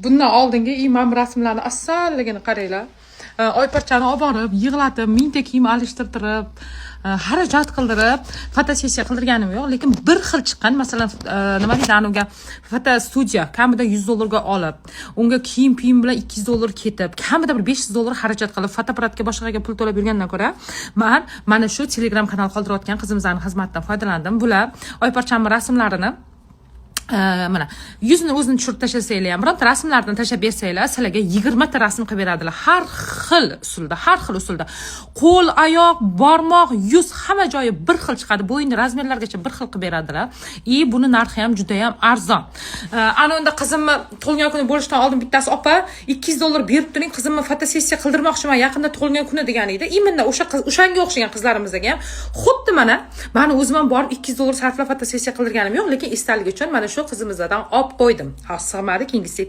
bundan oldingi imam rasmlarni assalligini qaranglar. Oyparchani olib borib, yig'latib, mingta kiyim alishtirtirib, xarajat qildirib, fotosessiya qildirganim yo'q, lekin bir xil chiqqan. Masalan, nima deydi, unga fotostudiya kamida $100 olib, unga kiyim bilan $200 ketib, kamida bir $500 xarajat qilib, fotoapparatga boshqaga pul to'lab yurgandan ko'ra, mana shu Telegram kanal qoldirayotgan qizimizning xizmatidan foydalandim. Bular Oyparchamning rasmlarini mana yuzini o'zini tushirib tashlasanglar ham, bironta rasmlardan tashlab bersanglar, sizlarga 20 ta rasm qilib beradilar. Har xil usulda. Qo'l, oyoq, barmoq, yuz hamma joyi bir xil chiqadi. Bo'yinni razmerlargacha bir xil qilib beradilar. Buni narxi ham juda ham arzon. Ana unda qizimni tug'ilgan kuni bo'lishdan oldin bittasi opa $200 berib turing, qizimni fotosessiya qildirmoqchiman, yaqinda tug'ilgan kuni degan edi. Imenda o'shanga o'xshagan qizlarimizga ham xuddi mani o'zim ham borib $200 sarflab fotosessiya qildirganim yo'q, lekin esdalik uchun mana shu qizimizdan olib qo'ydim. Sig'madi, keyingisi